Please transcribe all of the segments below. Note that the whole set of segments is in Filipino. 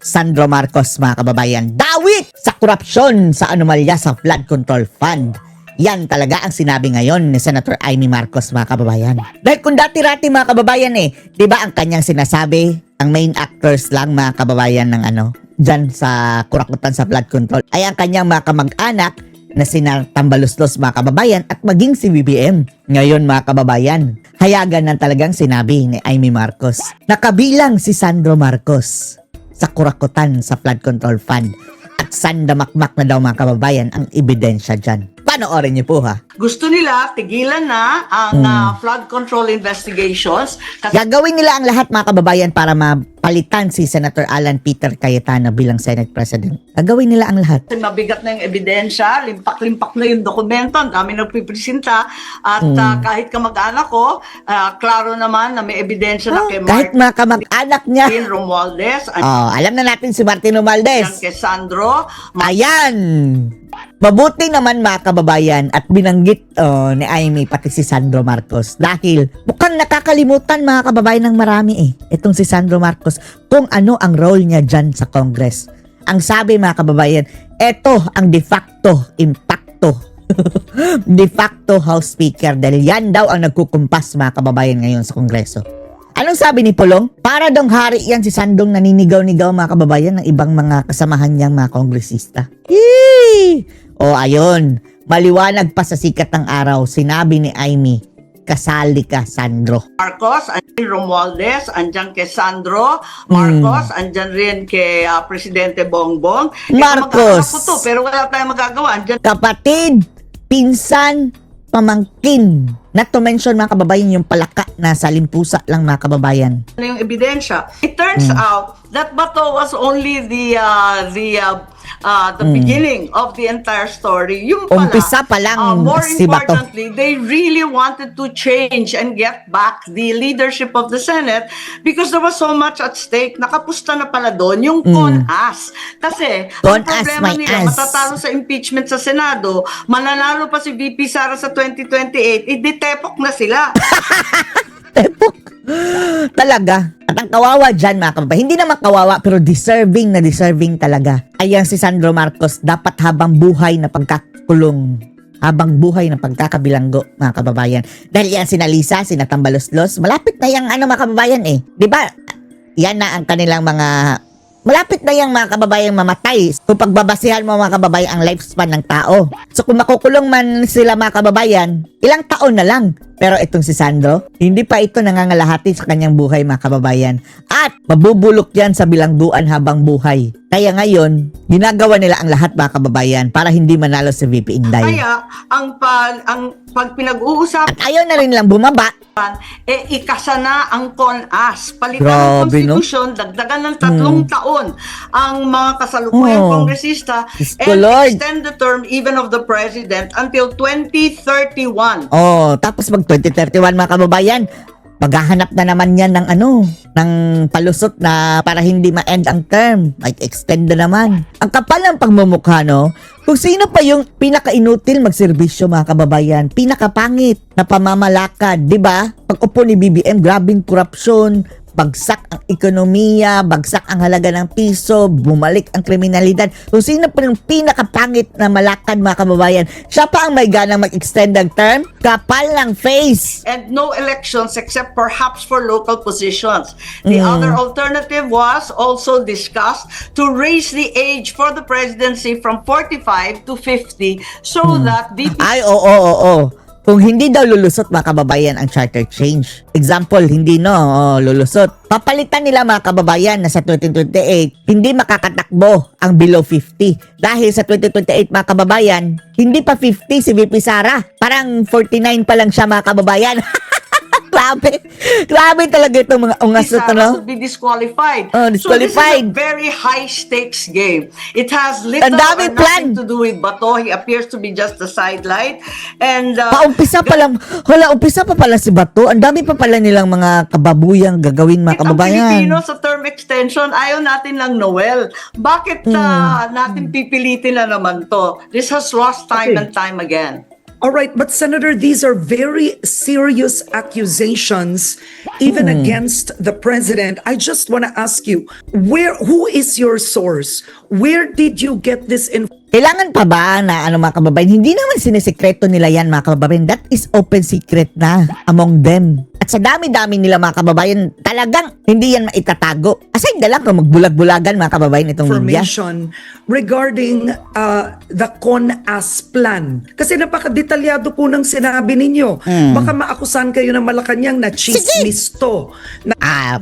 Sandro Marcos, mga kababayan, dawit sa korupsyon sa anomalya sa flood control fund. Yan talaga ang sinabi ngayon ni Senator Amy Marcos, mga kababayan. Dahil kung dati-rati, mga kababayan, di ba ang kanyang sinasabi, ang main actors lang, mga kababayan, ng dyan sa kurakutan sa flood control ay ang kanyang mga kamag-anak na sina Tambaluslos, mga kababayan, at maging si BBM. Ngayon, mga kababayan, hayagan na talagang sinabi ni Amy Marcos, nakabilang si Sandro Marcos sa kurakutan sa flood control fund at sandamakmak na daw, mga kababayan, ang ebidensya dyan. Panoorin niyo po, ha? Gusto nila tigilan na ang flood control investigations. Gagawin nila ang lahat, mga kababayan, para mapalitan si Senator Alan Peter Cayetano bilang Senate President. Gagawin nila ang lahat. Kasi mabigat na yung ebidensya, limpak-limpak na yung dokumento, ang dami nagpipresenta, at kahit kamag-anak ko, klaro naman na may ebidensya na kay Kahit mga kamag-anak niya. Martin Romualdez, Alam na natin si Martin Romualdez. kay Sandro. Ayan! Mabuti naman, mga kababayan, at binanggit ni Amy pati si Sandro Marcos dahil mukhang nakakalimutan, mga kababayan, ng marami itong si Sandro Marcos kung ano ang role niya dyan sa Congress. Ang sabi, mga kababayan, eto ang de facto impacto de facto House Speaker dahil yan daw ang nagkukumpas, mga kababayan, ngayon sa Kongreso. Anong sabi ni Pulong? Para dong hari yan si Sandong naninigaw-nigaw, mga kababayan, ng ibang mga kasamahan niyang mga kongresista. Yee! O ayun, maliwanag pa sa sikat ng araw, sinabi ni Amy, kasali ka, Sandro. Marcos, andyan Romualdez, andyan kay Sandro Marcos, andyan rin kay Presidente Bongbong. Marcos. Ko to, pero wala tayong magagawa. Andyan Kapatid, pinsan, pamangkin. Not to mention, mga kababayan, yung palaka na sa limpusa lang, mga kababayan. na yung ebidensya. It turns out that Bato was only the beginning of the entire story. Yung pala, Umpisa pa lang more si Bato. importantly, they really wanted to change and get back the leadership of the Senate because there was so much at stake. Nakapusta na pala doon yung CONAS. Kasi, ang CONAS, problema my nila, ass. matatalo sa impeachment sa Senado, mananalo pa si VP Sara sa 2028, iditepok na sila. Tepok. Talaga. At ang kawawa dyan, mga kababayan, hindi naman kawawa, pero deserving na deserving talaga. Ayan si Sandro Marcos, dapat habang buhay na pagkakulong, habang buhay na pagkakabilanggo, mga kababayan. Dahil yan sina Lisa, sina Tambaluslos, malapit na yung mga kababayan Di ba? Yan na ang kanilang mga, malapit na yung mga kababayang mamatay. Kung pagbabasihan mo, mga kababayan, ang lifespan ng tao. So kung makukulong man sila, mga kababayan, ilang taon na lang. Pero itong si Sandro, hindi pa ito nangangalahati sa kanyang buhay, mga kababayan. At mabubulok yan sa bilangguan habang buhay. Kaya ngayon, ginagawa nila ang lahat, mga kababayan, para hindi manalo si VP Inday. Kaya, ang pag pinag-uusapan, At ayaw na rin lang bumaba. ikasa na ang CONAS. Palitan Grabe, ng konstitusyon, dagdagan ng 3 taon ang mga kasalukuyang kongresista, Diyos ko, and Lord. extend the term even of the president until 2031. Tapos mag 2031, mga kababayan, maghahanap na naman yan ng ng palusot na para hindi ma-end ang term. Like, extend na naman. Ang kapal ng pagmumukha, no? Kung sino pa yung pinaka-inutil magserbisyo, mga kababayan, pinaka-pangit na pamamalakad, di ba? Pag upo ni BBM, grabing korupsyon, bagsak ang ekonomiya, bagsak ang halaga ng piso, bumalik ang kriminalidad. Kung sino pa yung pinakapangit na malakad, mga kababayan, siya pa ang may ganang mag-extend ng term, kapal ng face. And no elections except perhaps for local positions. The other alternative was also discussed to raise the age for the presidency from 45 to 50 so that VP Ay, oo. Kung hindi daw lulusot, mga kababayan, ang charter change. Example, hindi lulusot. Papalitan nila, mga kababayan, na sa 2028, hindi makakatakbo ang below 50. Dahil sa 2028, mga kababayan, hindi pa 50 si VP Sara. Parang 49 pa lang siya, mga kababayan. Grabe talaga itong mga ungas na to, no? would be disqualified. Disqualified. So this is a very high stakes game. It has little Ang or daming nothing plan. to do with Bato. He appears to be just a sidelight. And Umpisa pa pala si Bato. Ang dami pa pala nilang mga kababuyang gagawin, mga ang kababayan. Pilipino sa term extension, ayaw natin lang Noel. Bakit natin pipilitin na naman to? This has lost time and time again. All right, but Senator, these are very serious accusations, even against the president. I just want to ask you, who is your source? Where did you get this information? Kailangan pa ba na mga kababayan? Hindi naman sinisekreto nila yan mga kababayan. That is open secret na among them. At sa dami-dami nila mga kababayan, talagang hindi yan maitatago. Aside na lang kung magbulag-bulagan mga kababayan itong media. Information regarding the CONAS plan. Kasi napakadetalyado po ng sinabi ninyo. Baka maakusan kayo ng Malacanang na chismis to.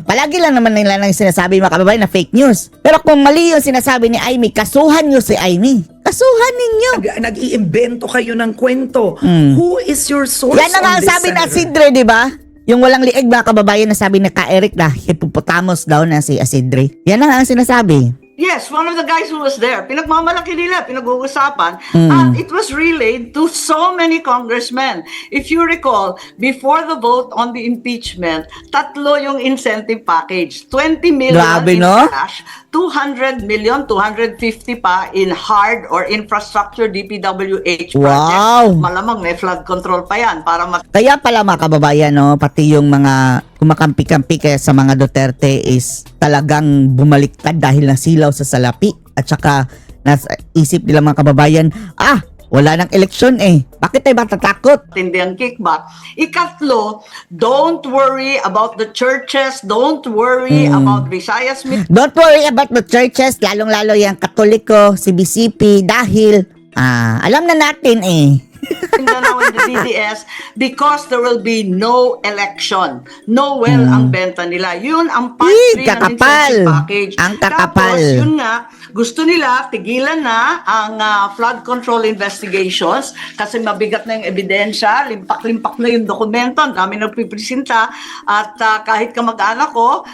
Palagi lang naman nila nang sinasabi mga kababayan na fake news. Pero kung mali yung sinasabi ni Amy, kasuhan nyo si Amy. Kasuhan ninyo. Nag-iimbento kayo ng kwento. Who is your source Yan na nga on ang this, sabi na Senator? Asidre, di ba? Yung walang lieg mga kababayan na sabi na ka-Eric na hippopotamus daw na si Asidre. Yan na nga ang sinasabi. Yes, one of the guys who was there, pinagmamalaki nila, pinag-uusapan, and it was relayed to so many congressmen. If you recall, before the vote on the impeachment, 3 yung incentive package. 20 million Grabe, in no? cash, 200 million, 250 pa in hard or infrastructure DPWH project. Wow! Malamang may flood control pa yan para Kaya pala mga kababayan, no, pati yung mga kumakampi-kampi kaya sa mga Duterte is talagang bumaliktad dahil nasilaw sa salapi. At saka nasa isip nila mga kababayan, wala nang eleksyon eh. Bakit tayo matatakot? matindi ang kickback. Ikatlo, don't worry about the churches, don't worry about Visayas Don't worry about the churches, lalong-lalo yung Katoliko, CBCP, dahil alam na natin eh. Mindanao and the DDS because there will be no election. Noel ang benta nila. Yun ang part 3 ng kakapal. incentive package. Ang kakapal. Tapos, yun nga, gusto nila tigilan na ang flood control investigations kasi mabigat na yung ebidensya, limpak-limpak na yung dokumento, ang dami nagpipresenta at kahit kamag-anak ko,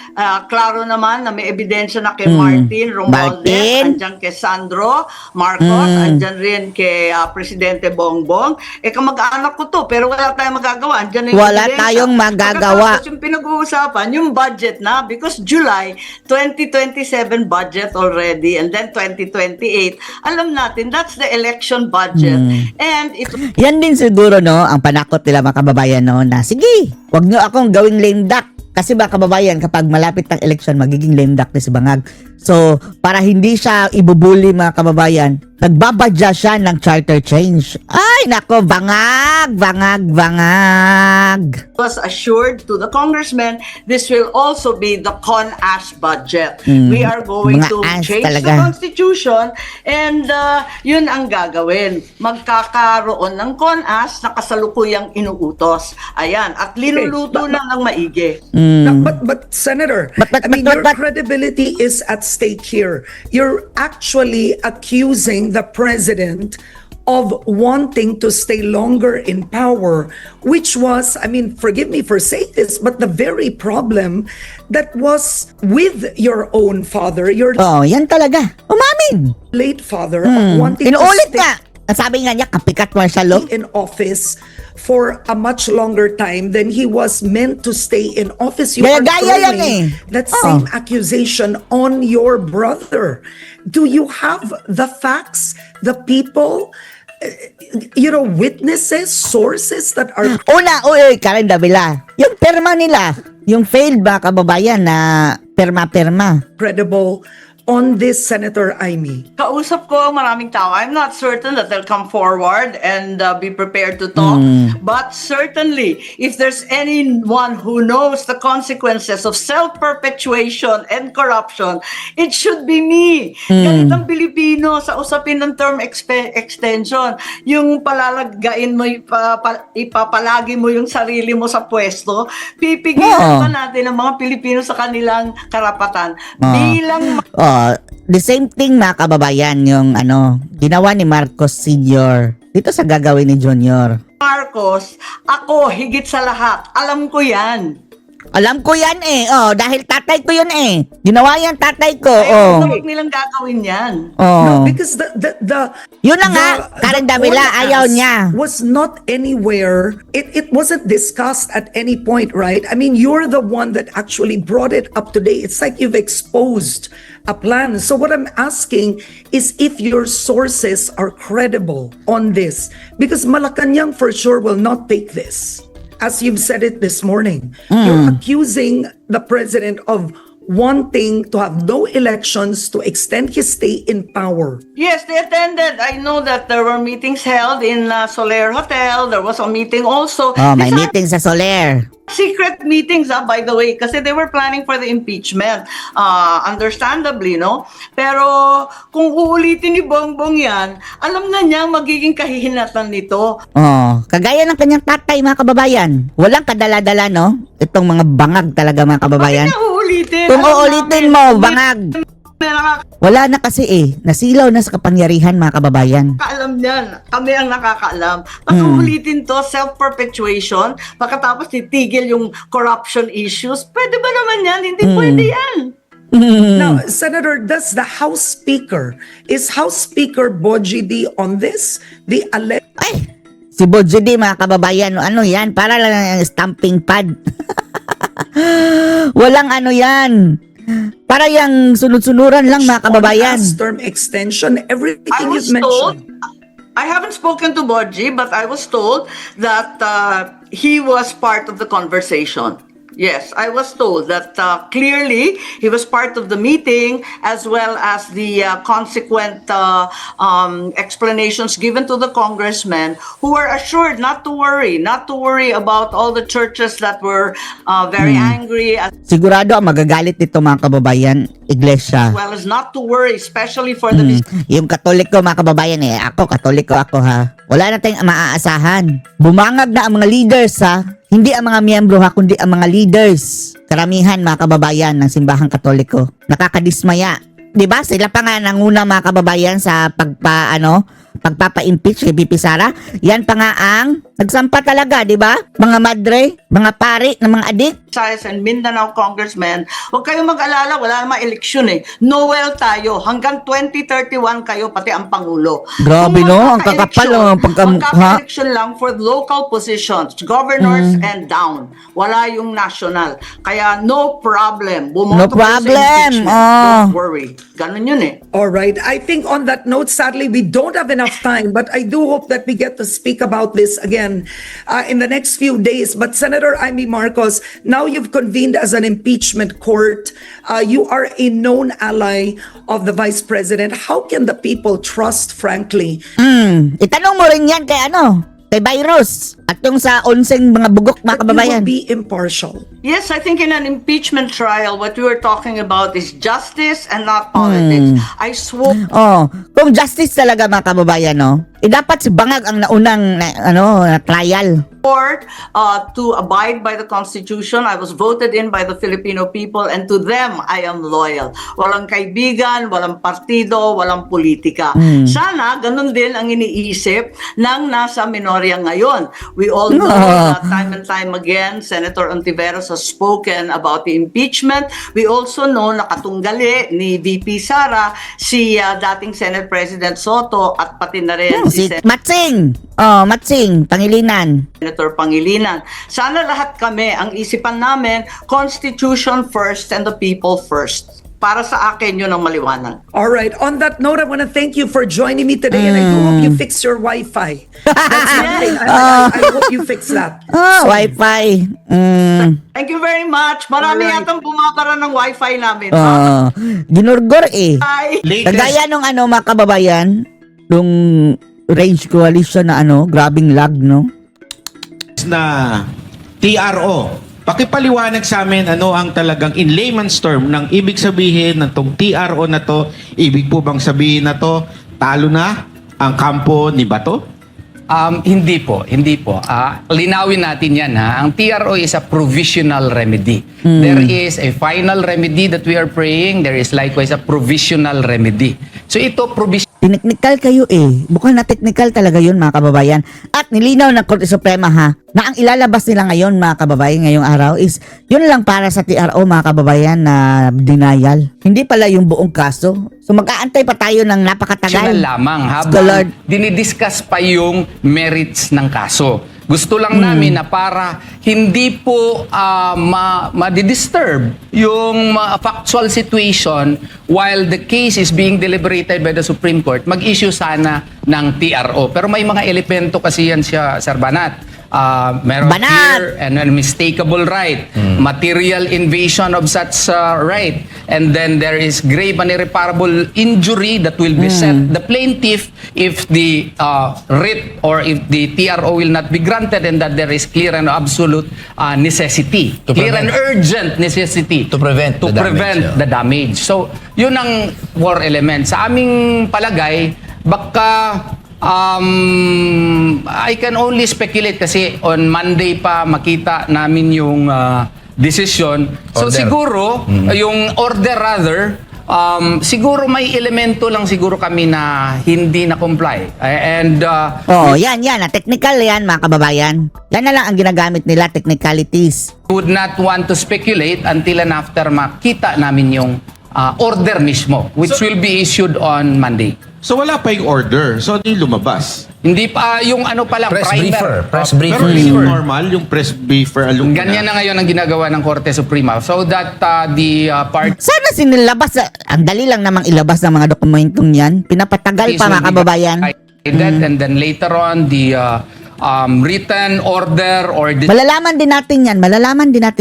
klaro naman na may ebidensya na kay Martin Romualdez, Martin. andyan kay Sandro Marcos, andyan rin kay Presidente Bongbong. Kamag-anak ko to, pero wala tayong magagawa. Andyan na yung Wala ebidensya. tayong magagawa. Pagkatapos yung pinag-uusapan, yung budget na, because July 2027 budget already, and then 2028, alam natin, that's the election budget. And it Yan din siguro no, ang panakot nila mga kababayan no, na sige, wag nyo akong gawing lame duck. Kasi mga kababayan, kapag malapit ng eleksyon, magiging lame duck na si Bangag. So, para hindi siya ibubuli mga kababayan, nagbabadya siya ng charter change. Ay, nako, Bangag! was assured to the congressmen, this will also be the CONAS budget. We are going Mga to as change talaga. the constitution and yun ang gagawin. Magkakaroon ng CONAS na kasalukuyang inuutos. Ayan, at linuluto lang ng maigi. But Senator, But- I mean, but- your credibility is at stake here. You're actually accusing the president of wanting to stay longer in power, which was, I mean, forgive me for saying this, but the very problem that was with your own father, your Yan talaga. Umamin. late father, of wanting to Inuulit stay nga. Ang sabi nga niya, kapikat martial law. in office for a much longer time than he was meant to stay in office. You are Gaya-gaya yan throwing eh. that same accusation on your brother. Do you have the facts, the people, witnesses, sources that are Una, Karen Davila, yung perma nila, yung failed ba kababayan na perma-perma. credible on this, Senator Amy? Kausap ko ang maraming tao. I'm not certain that they'll come forward and be prepared to talk. But certainly, if there's anyone who knows the consequences of self-perpetuation and corruption, it should be me. Ganit ang Pilipino sa usapin ng term extension. Yung palalagain mo, ipapalagi mo yung sarili mo sa pwesto, pipigilan ba natin ang mga Pilipino sa kanilang karapatan? Bilang The same thing mga kababayan, yung ginawa ni Marcos Sr. dito sa gagawin ni Junior. Marcos, ako higit sa lahat, alam ko yan. Alam ko yan eh. Oh, dahil tatay ko yun eh. Ginawa yan tatay ko. Ay, Oh. huwag nilang gagawin yan. Oh. Because the Yun na nga, the Karen oil Davila, ayaw ask niya. was not anywhere. It wasn't discussed at any point, right? I mean, you're the one that actually brought it up today. It's like you've exposed a plan. So what I'm asking is if your sources are credible on this, because Malacanang for sure will not take this. As you've said it this morning, you're accusing the president of wanting to have no elections to extend his stay in power. Yes, they attended. I know that there were meetings held in Soler Hotel. There was a meeting also. Oh, may These are meeting sa Soler. secret meetings, by the way, kasi they were planning for the impeachment. Understandably, no? Pero kung uulitin ni Bongbong yan, alam na niya magiging kahihinatan nito. Oh, kagaya ng kanyang tatay, mga kababayan. Walang kadala-dala, no? Itong mga bangag talaga, mga kababayan. Bakit niya uulitin? Kung Alam uulitin namin, mo, hindi bangag. na Wala na kasi eh. Nasilaw na sa kapangyarihan, mga kababayan. nakakaalam niyan. Kami ang nakakaalam. Pag uulitin to, self-perpetuation, pagkatapos titigil yung corruption issues, pwede ba naman yan? Hindi pwede yan. Now, Senator, does the House Speaker, is House Speaker Boji D on this? The alleged Ay, si Bojidi, mga kababayan, ano yan? Para lang yung stamping pad. Walang ano yan. Para yung sunod-sunuran lang, mga kababayan. term extension, I everything was you've told, mentioned. I haven't spoken to Bodji, but I was told that he was part of the conversation. Yes, I was told that clearly he was part of the meeting as well as the consequent explanations given to the congressmen who were assured not to worry about all the churches that were very angry as Sigurado ang magagalit nito, mga kababayan, iglesia. well as not to worry, especially for the Yung katoliko, mga kababayan, eh, ako, katoliko ako ha. Wala na tayong maaasahan. Bumangag na ang mga leaders ha. Hindi ang mga miyembro ha, kundi ang mga leaders. Karamihan, mga kababayan, ng simbahang katoliko. Nakakadismaya. 'Di ba? Sila pa nga nanguna, mga kababayan, sa pagpapa-impeach kay VP Sara. Yan pa nga ang nagsampa talaga, 'di ba? Mga madre, mga pari ng mga adik. Visayas and Mindanao congressmen, huwag kayong mag-alala, wala namang eleksyon eh. Noel tayo, hanggang 2031 kayo, pati ang Pangulo. Grabe, Kung no? Ang kakapal, magkaka-eleksyon, ang pagkamukha. magkaka-eleksyon lang for local positions, governors and down. Wala yung national. Kaya no problem. Bumoto No kayo sa problem. impeachment. Oh. Don't worry. Ganun yun eh. All right. I think on that note, sadly, we don't have enough time, but I do hope that we get to speak about this again in the next few days. But Senator Amy Marcos, now you've convened as an impeachment court. You are a known ally of the Vice President. How can the people trust, frankly, Itanong mo rin yan kay kay Virus. At yung sa 11 mga bugok, mga that you kababayan. will be impartial? Yes, I think in an impeachment trial, what we were talking about is justice and not politics. I swore Oh, kung justice talaga, mga kababayan, no? Dapat si Bangag ang naunang na trial. to abide by the Constitution. I was voted in by the Filipino people, and to them, I am loyal. Walang kaibigan, walang partido, walang politika. Sana, ganun din ang iniisip ng nasa minorya ngayon. We all know that time and time again, Senator Ontiveros has spoken about the impeachment. We also know na katunggali ni VP Sara, si dating Senate President Soto, at pati na rin Si Matsing. Oh, Matsing, Pangilinan. Senator Pangilinan. Sana lahat kami, ang isipan namin, Constitution first and the people first. Para sa akin, yun ang maliwanag. All right. On that note, I want to thank you for joining me today, and I do hope you fix your Wi-Fi. That's one thing. I hope you fix that. Wi-Fi. Thank you very much. Marami Alright. yatang bumabara ng wifi namin. Ginurgor eh. Bye! Kagaya nung mga kababayan, nung Range Coalition na grabing lag, no? Na TRO. Pakipaliwanag sa amin ano ang talagang in layman's term ng ibig sabihin ng tong TRO na to. Ibig po bang sabihin na to talo na ang kampo ni Bato? Hindi po. Linawin natin yan ha. Ang TRO is a provisional remedy. There is a final remedy that we are praying. There is likewise a provisional remedy. So ito, Tiniknikal kayo eh. Mukhang na technical talaga yun mga kababayan. At nilinaw ng Korte Suprema ha, na ang ilalabas nila ngayon mga kababayan ngayong araw is yun lang para sa TRO mga kababayan na denial. Hindi pala yung buong kaso. So mag-aantay pa tayo ng napakatagal. Optional lamang Scholar. habang dinidiscuss pa yung merits ng kaso. Gusto lang namin na para hindi po ma-disturb yung factual situation while the case is being deliberated by the Supreme Court, mag-issue sana ng TRO. Pero may mga elemento kasi yan siya, Sir Banat. Meron Banat! clear and unmistakable right, material invasion of such right, and then there is grave and irreparable injury that will be set the plaintiff if the writ or if the TRO will not be granted, and that there is clear and absolute necessity, To clear and prevent. urgent necessity To prevent the damage, yeah. the damage. So, yun ang 4 elements. Sa aming palagay, baka I can only speculate kasi on Monday pa makita namin yung decision. So Order. siguro, yung order rather, siguro may elemento lang siguro kami na hindi na comply. And Oh, yan. Na technical yan mga kababayan. Yan na lang ang ginagamit nila, technicalities. would not want to speculate until and after makita namin yung order mismo, which will be issued on Monday. So wala pa yung order. So ano yung lumabas? Hindi pa yung ano pa lang, Press primer. briefer. Press Pero briefer. yung normal, yung press briefer, alam ko Ganyan na ngayon ang ginagawa ng Korte Suprema. So that the part Sana sinilabas, ang dali lang namang ilabas ng mga dokumentong yan. Pinapatagal pa mga kababayan. and then later on the written order or Malalaman din natin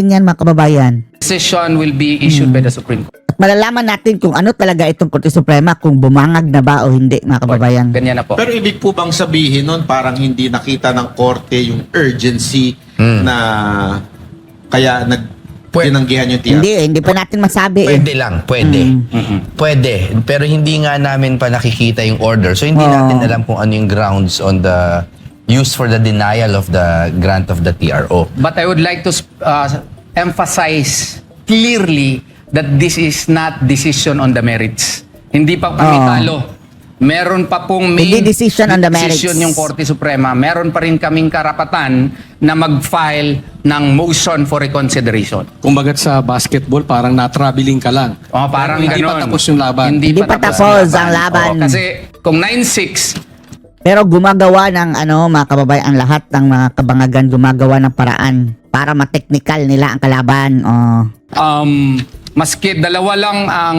yan mga kababayan. decision will be issued by the Supreme Court. At malalaman natin kung ano talaga itong Korte Suprema, kung bumangag na ba o hindi mga kababayan. Ganyan na po. Pero ibig po bang sabihin nun, parang hindi nakita ng korte yung urgency na kaya tinanggihan yung TRO? Hindi pa natin masabi eh. Pwede lang, pwede. Pwede. Pero hindi nga namin pa nakikita yung order. So hindi natin alam kung ano yung grounds on the use for the denial of the grant of the TRO. But I would like to emphasize clearly that this is not decision on the merits. Hindi pa kami talo. Meron pa pong Hindi decision on the merits. decision yung Korte Suprema. Meron pa rin kaming karapatan na mag-file ng motion for reconsideration. Kumbaga sa basketball, parang na-traveling ka lang. Parang Pero hindi ganon. pa tapos yung laban. Hindi pa tapos ang laban. Kasi kung 9-6, Pero gumagawa ng mga kababayan, ang lahat ng mga kabangagan gumagawa ng paraan para ma-technical nila ang kalaban. maski dalawa lang ang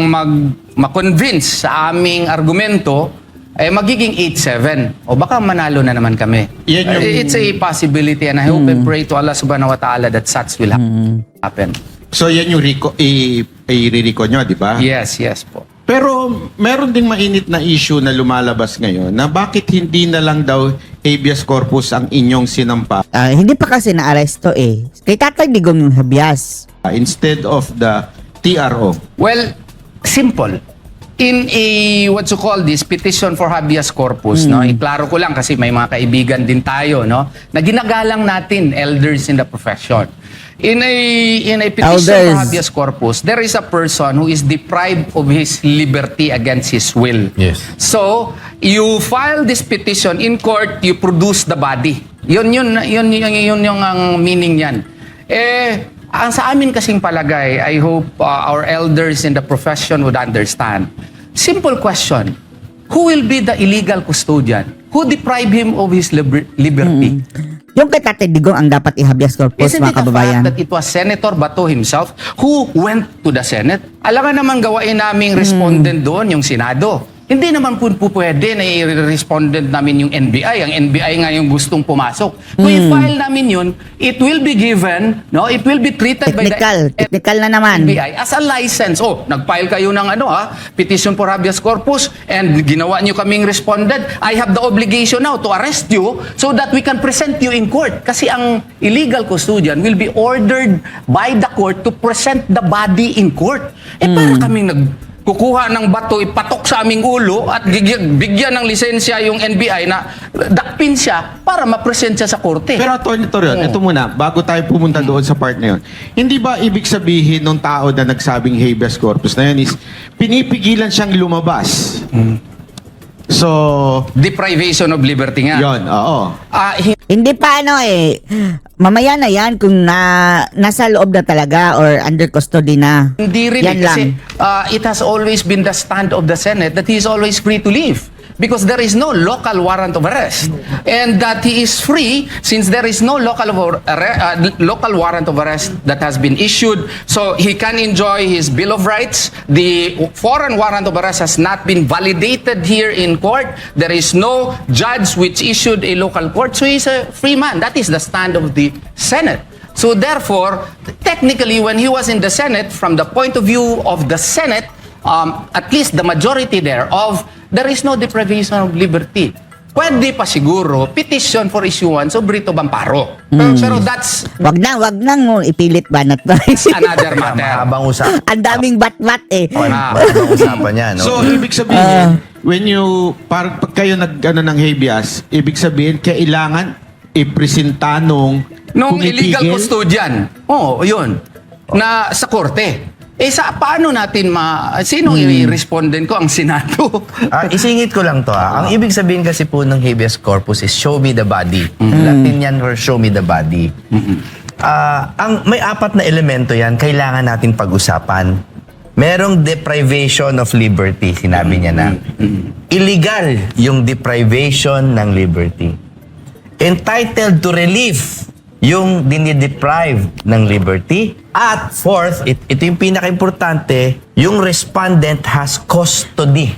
ma-convince sa aming argumento, magiging 8-7. O baka manalo na naman kami. Yan yung- It's a possibility, and I hope and pray to Allah subhanahu wa ta'ala that such will happen. So yan yung i-reco nyo, di ba? Yes po. Pero meron ding mainit na issue na lumalabas ngayon na bakit hindi na lang daw habeas corpus ang inyong sinampa Hindi pa kasi na-aresto eh. Kay Tatay Digong yung habeas. instead of the TRO. Well, simple. In a, what you call this, petition for habeas corpus, no? Iklaro ko lang kasi may mga kaibigan din tayo, no? Na ginagalang natin elders in the profession. In a petition for Elders. habeas corpus, there is a person who is deprived of his liberty against his will. Yes. So, you file this petition in court, you produce the body. Yun yung ang meaning yan. Ang sa amin kasing palagay, I hope our elders in the profession would understand. Simple question. Who will be the illegal custodian? Who deprive him of his liberty? Yung kay Tatay Digong ang dapat i-habeas corpus Isn't mga it the kababayan. fact that it was Senator Bato himself who went to the Senate? Alam nga naman gawain naming respondent doon, yung Senado. Hindi naman po pwede na i-respondent namin yung NBI. Ang NBI nga yung gustong pumasok. Kung i-file namin yun, it will be given, no? It will be treated by the Technical na naman. NBI as a license. Nag-file kayo ng petition for habeas corpus and ginawa nyo kaming respondent. I have the obligation now to arrest you so that we can present you in court. Kasi ang illegal custodian will be ordered by the court to present the body in court. Para kaming kukuha ng bato, ipatok sa aming ulo at bigyan ng lisensya yung NBI na dakpin siya para ma-present siya sa korte. Pero Atty. Torion, ito muna, bago tayo pumunta doon sa part na yun, hindi ba ibig sabihin ng tao na nagsabing habeas corpus na yun is pinipigilan siyang lumabas? So, Deprivation of liberty nga. yon, oo. Hindi pa mamaya na yan kung nasa loob na talaga or under custody na. Hindi rin Yan kasi lang. it has always been the stand of the Senate that he is always free to leave. Because there is no local warrant of arrest. And that he is free since there is no local warrant of arrest that has been issued. So he can enjoy his Bill of Rights. The foreign warrant of arrest has not been validated here in court. There is no judge which issued a local court. So he's a free man. That is the stand of the Senate. So therefore, technically, when he was in the Senate, from the point of view of the Senate, at least the majority thereof, there is no deprivation of liberty. Pwede pa siguro petition for issuance of writ of amparo. Pero that's Wag nang mo ipilit banat ba? another matter. Mahabang usapan. Ang daming bat-bat Mahabang usapan yan. No? So, ibig sabihin, when you, pag kayo ng habeas, ibig sabihin, kailangan ipresenta nung Nung illegal pumipigil? custodian. Oo, yun. Na sa korte. Paano natin sinong i-respondent ko? Ang Senado. Isingit ko lang to. Ang ibig sabihin kasi po ng habeas corpus is show me the body. Latin yan for show me the body. May 4 na elemento yan, kailangan natin pag-usapan. Merong deprivation of liberty, sinabi niya na. Illegal yung deprivation ng liberty. Entitled to relief, yung dinideprive ng liberty. At fourth, ito yung pinaka-importante, yung respondent has custody.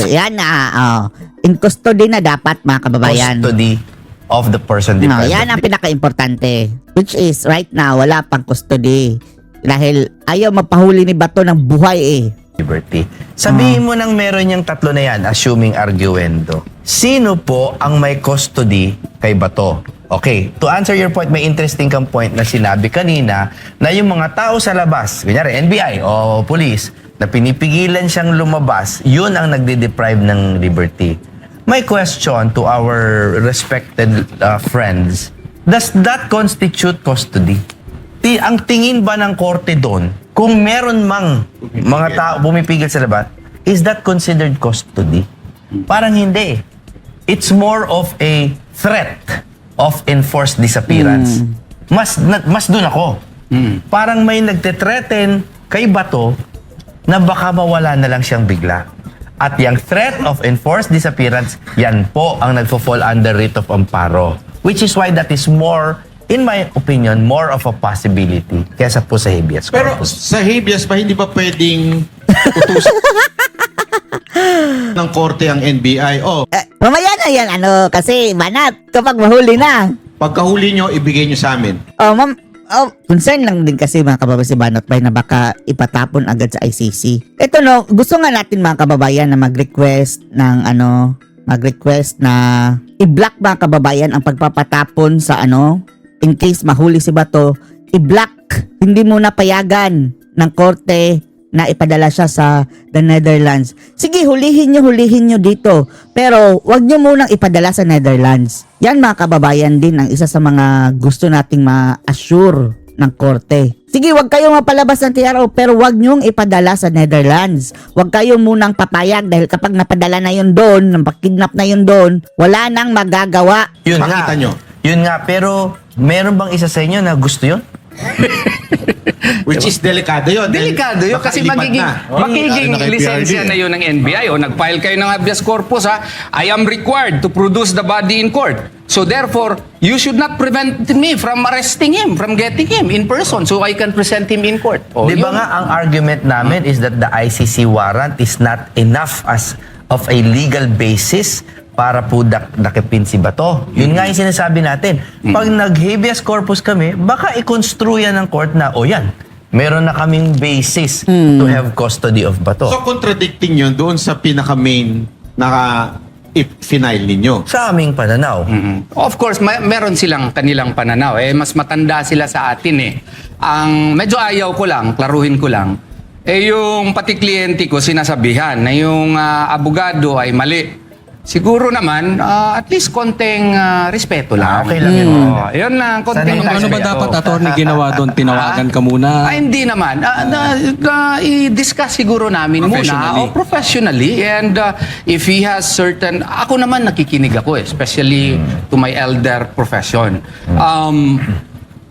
Yan na. In custody na dapat mga kababayan. Custody of the person deprived. Yan ang of pinaka-importante. Which is, right now, wala pang custody. Dahil ayaw mapahuli ni Bato ng buhay liberty. Sabihin mo nang meron yung 3 na yan, assuming arguendo. Sino po ang may custody kay Bato? Okay, to answer your point, may interesting kang point na sinabi kanina na yung mga tao sa labas, kunyari NBI o police, na pinipigilan siyang lumabas, yun ang nagde-deprive ng liberty. My question to our respected friends, does that constitute custody? Ang tingin ba ng korte doon, kung meron mang mga tao pumipigil sa labas, is that considered custody? Parang hindi. It's more of a threat of enforced disappearance. Mas dun ako. Parang may nagte-threaten kay Bato na baka mawala na lang siyang bigla. At yung threat of enforced disappearance, yan po ang nagfo-fall under writ of amparo. Which is why that is more, in my opinion, more of a possibility kesa po sa habeas Pero corpus. sa habeas pa, hindi pa pwedeng utusan ng korte ang NBI. Mamaya na yan, kasi banat kapag mahuli na. Pagkahuli nyo, ibigay nyo sa amin. Ma'am, concern lang din kasi mga kababayan si Banat Bay na baka ipatapon agad sa ICC. Ito gusto nga natin mga kababayan na mag-request na i-block mga kababayan ang pagpapatapon sa in case mahuli si Bato, i-block. Hindi muna payagan ng korte na ipadala siya sa the Netherlands. Sige, hulihin nyo dito. Pero wag nyo munang ipadala sa Netherlands. Yan mga kababayan din ang isa sa mga gusto nating ma-assure ng korte. Sige, wag kayong mapalabas ng TRO pero wag nyong ipadala sa Netherlands. Wag kayong munang papayag dahil kapag napadala na yun doon, napakidnap na yun doon, wala nang magagawa. Yun Makita nga. nyo. Yun nga, pero meron bang isa sa inyo na gusto yun? Which is delikado yun. Delikado yun kasi magiging lisensya na yun ng NBI o nag-file kayo ng habeas corpus I am required to produce the body in court. So therefore, you should not prevent me from arresting him, from getting him in person so I can present him in court. Di ba nga ang argument namin is that the ICC warrant is not enough as of a legal basis para po dakipin si Bato. Yun nga yung sinasabi natin. Pag nag-habeas corpus kami, baka i-construe yan ng court na, yan, meron na kaming basis to have custody of Bato. So contradicting yun doon sa pinaka-main na i-final ninyo. Sa aming pananaw. Of course, meron silang kanilang pananaw. Mas matanda sila sa atin Ang medyo ayaw ko lang, klaruhin ko lang, yung pati kliyente ko sinasabihan na yung abogado ay mali. siguro naman, at least konting respeto lang. Okay lang yun. Yun lang, konting Sanay Ano ba respeto. dapat, attorney, ginawa doon? Tinawagan ka muna? Ay, hindi naman. I-discuss siguro namin Professionally. muna. Professionally. And if he has certain... Ako naman nakikinig ako, especially to my elder profession.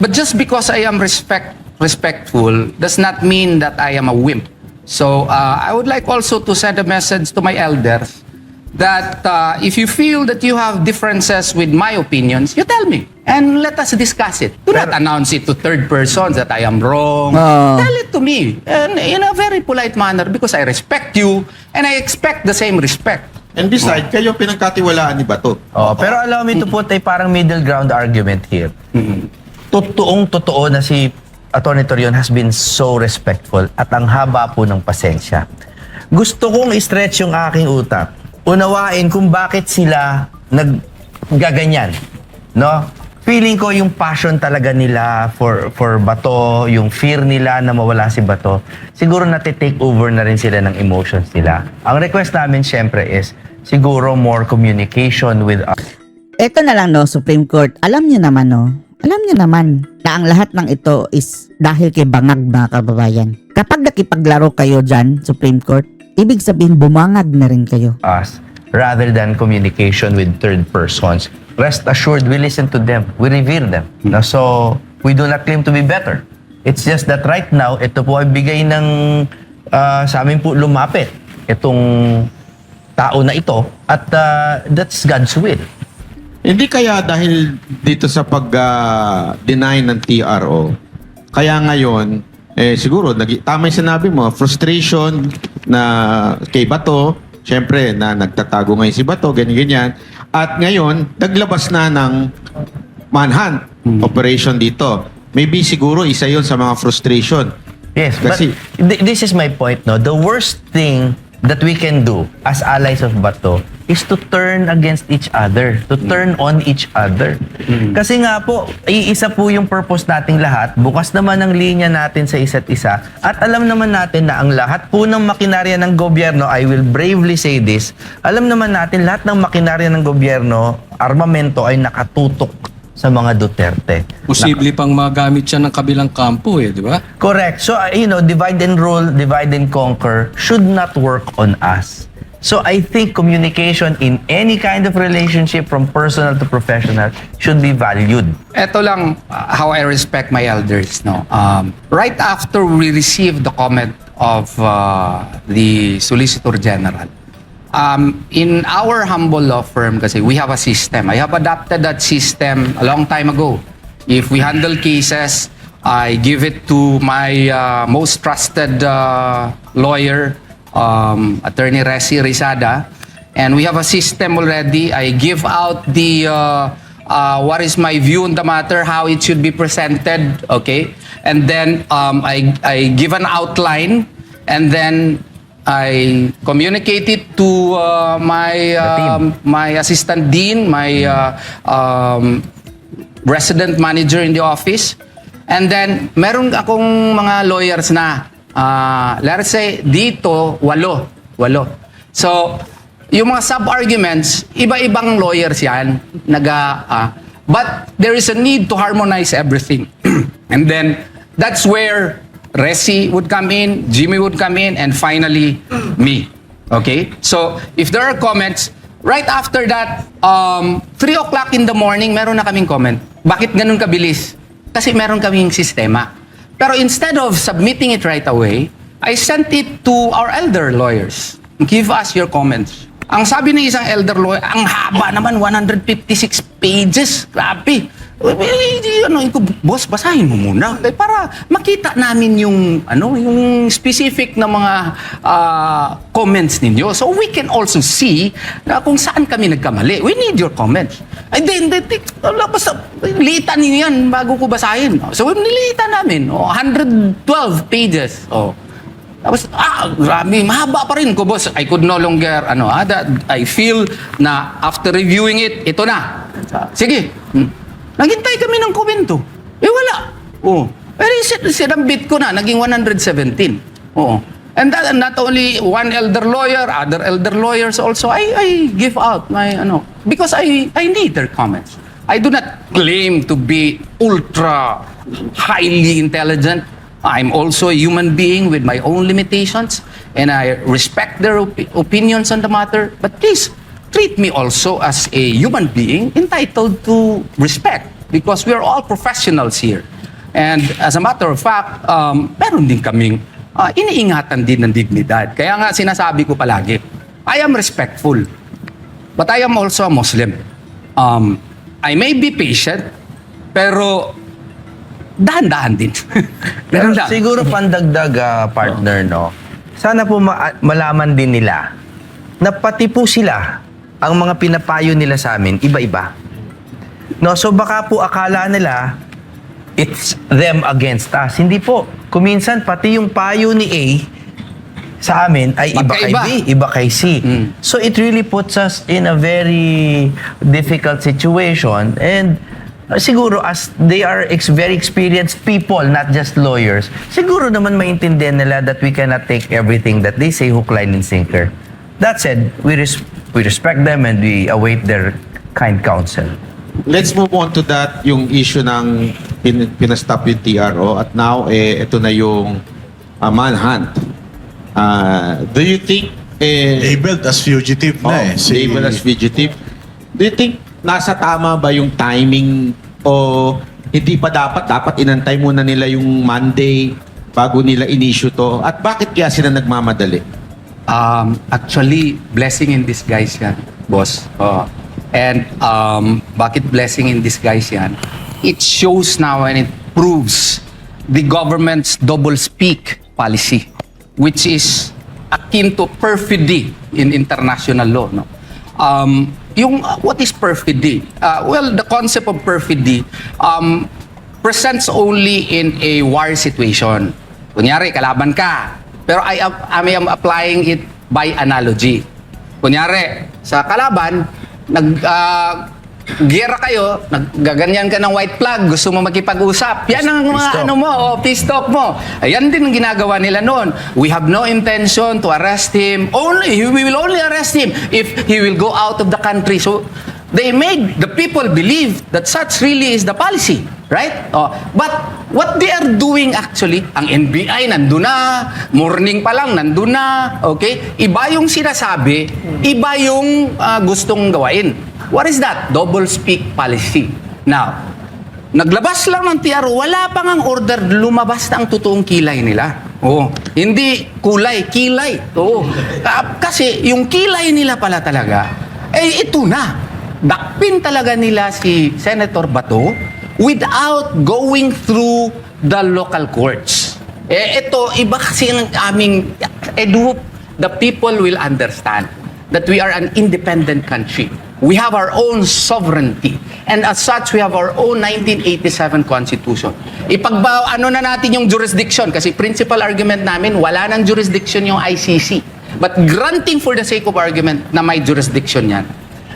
But just because I am respectful does not mean that I am a wimp. So I would like also to send a message to my elders that if you feel that you have differences with my opinions, you tell me and let us discuss it. Do not announce it to third persons that I am wrong. Tell it to me and in a very polite manner because I respect you and I expect the same respect. And besides, kayo pinagkatiwalaan ni Bato. Pero allow me to put a parang middle ground argument here. Totoong-totoo na si Atty. Torion has been so respectful at ang haba po ng pasensya. Gusto kong i-stretch yung aking utak. Unawain kung bakit sila naggaganyan. No? Feeling ko yung passion talaga nila for Bato, yung fear nila na mawala si Bato, siguro nati-take over na rin sila ng emotions nila. Ang request namin syempre is siguro more communication with us. Ito na lang no, Supreme Court. Alam niyo naman no, alam niyo naman na ang lahat ng ito is dahil kay bangag mga kababayan. Kapag nakipaglaro kayo dyan, Supreme Court, ibig sabihin bumangag na rin kayo. Us rather than communication with third persons. Rest assured, we listen to them. We revere them. No, so, we do not claim to be better. It's just that right now, ito po ay bigay ng sa amin po lumapit itong tao na ito at that's God's will. Hindi kaya dahil dito sa pag-deny ng TRO, kaya ngayon, siguro, tama yung sinabi mo, frustration na kay Bato, syempre, na nagtatago ngayon si Bato, ganyan-ganyan. At ngayon, naglabas na ng manhunt operation dito. Maybe siguro isa yon sa mga frustration. Yes, Kasi- but this is my point, no? The worst thing that we can do as allies of Bato is to turn against each other, to turn on each other. Kasi nga po, iisa po yung purpose nating lahat, bukas naman ang linya natin sa isa't isa, at alam naman natin na ang lahat po ng makinarya ng gobyerno, I will bravely say this, alam naman natin lahat ng makinarya ng gobyerno, armamento ay nakatutok sa mga Duterte. Posible pang magamit siya ng kabilang kampo di ba? Correct. So, divide and rule, divide and conquer should not work on us. So, I think communication in any kind of relationship from personal to professional should be valued. Ito lang how I respect my elders. No, right after we received the comment of the Solicitor General, in our humble law firm, kasi we have a system. I have adopted that system a long time ago. If we handle cases, I give it to my most trusted lawyer, Attorney Resi Rizada, and we have a system already. I give out the what is my view on the matter, how it should be presented, okay, and then I give an outline, and then I communicate it to my assistant dean, my resident manager in the office, and then meron akong mga lawyers na let's say dito 8. So yung mga sub-arguments, iba-ibang lawyers yan but there is a need to harmonize everything. And then that's where Resi would come in, Jimmy would come in, and finally, me. Okay? So, if there are comments, right after that, 3 o'clock in the morning, meron na kaming comment. Bakit ganun kabilis? Kasi meron kaming sistema. Pero instead of submitting it right away, I sent it to our elder lawyers. Give us your comments. Ang sabi ng isang elder lawyer, ang haba naman, 156 pages. Grabe. Boss, basahin mo muna para makita namin yung specific na mga comments ninyo. So we can also see na kung saan kami nagkamali. We need your comments. Ay, hindi. Basta, liitan niyo yan bago ko basahin. So niliitan namin. 112 pages. Tapos, grabe, mahaba pa rin ko, boss. I could no longer, I feel na after reviewing it, ito na. Sige. Naghintay kami ng komento. Wala. Pero sinambit ko na, naging 117. And that, not only one elder lawyer, other elder lawyers also, I give out my, because I need their comments. I do not claim to be ultra highly intelligent. I'm also a human being with my own limitations, and I respect their opinions on the matter. But please, treat me also as a human being entitled to respect, because we are all professionals here. And as a matter of fact, meron din kaming iniingatan din ng dignidad. Kaya nga sinasabi ko palagi, I am respectful, but I am also a Muslim. I may be patient, pero dahan-dahan din. Pero Ganun lang. siguro pandagdag, partner, no? Sana po malaman din nila na pati po sila, ang mga pinapayo nila sa amin, iba-iba. No, so baka po akala nila, it's them against us. Hindi po. Kuminsan, pati yung payo ni A sa amin ay iba kay Magkaiba. B, iba kay C. So it really puts us in a very difficult situation, and siguro as they are very experienced people, not just lawyers, siguro naman maintindihan nila that we cannot take everything that they say hook, line, and sinker. That said, we respect them and we await their kind counsel. Let's move on to that, yung issue ng pinastop yung TRO at now, ito na yung manhunt. Do you think Labeled as fugitive na eh. labeled as fugitive? Do you think nasa tama ba yung timing o hindi pa dapat inantay muna nila yung Monday bago nila in-issue to? At bakit kaya sila nagmamadali? Actually, blessing in disguise yan, boss. And bakit blessing in disguise yan? It shows now and it proves the government's double-speak policy, which is akin to perfidy in international law. No? What is perfidy? Well, the concept of perfidy presents only in a war situation. Kunyari, kalaban ka. Pero I am applying it by analogy. Kunyari, sa kalaban, giyera kayo, naggaganyan ka ng white flag, gusto mo makipag-usap. Yan ang mga peace talk mo. Ayan din ang ginagawa nila noon. We have no intention to arrest him. We will only arrest him if he will go out of the country. So, they made the people believe that such really is the policy. Right? But what they are doing actually, ang NBI nandun na, morning pa lang nandun na, okay? Iba yung sinasabi, iba yung gustong gawain. What is that? Double speak policy. Now, naglabas lang ng TRO, wala pang ang order, lumabas na ang totoong kilay nila. Hindi kulay, kilay. Kasi yung kilay nila pala talaga, ito na. Dakpin talaga nila si Senator Bato without going through the local courts. Ito, iba kasi ang aming, I do hope the people will understand that we are an independent country. We have our own sovereignty. And as such, we have our own 1987 Constitution. Ano na natin yung jurisdiction, kasi principal argument namin, wala nang jurisdiction yung ICC. But granting for the sake of argument na may jurisdiction yan,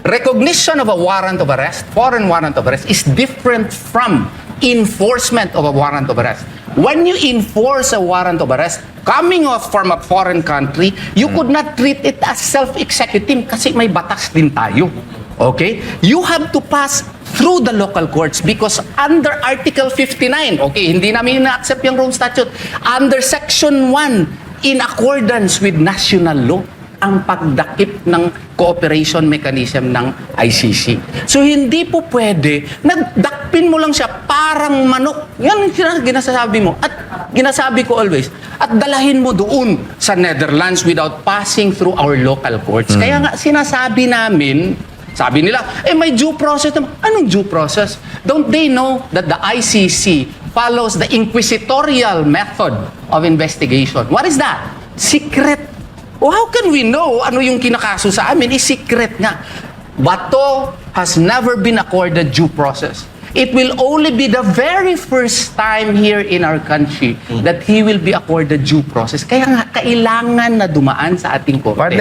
recognition of a warrant of arrest, foreign warrant of arrest, is different from enforcement of a warrant of arrest. When you enforce a warrant of arrest, coming off from a foreign country, you could not treat it as self-executing kasi may batas din tayo. Okay? You have to pass through the local courts because under Article 59, okay, hindi namin na-accept yung Rome Statute, under Section 1, in accordance with national law, ang pagdakip ng cooperation mechanism ng ICC. So, hindi po pwede, nagdakpin mo lang siya parang manok. Yan ang ginasasabi mo. At ginasabi ko always, at dalahin mo doon sa Netherlands without passing through our local courts. Kaya nga, sinasabi namin, sabi nila, may due process naman. Anong due process? Don't they know that the ICC follows the inquisitorial method of investigation? What is that? Secret. How can we know ano yung kinakaso sa amin? Is secret nga. Bato has never been accorded due process. It will only be the very first time here in our country that he will be accorded due process. Kaya nga, kailangan na dumaan sa ating korte.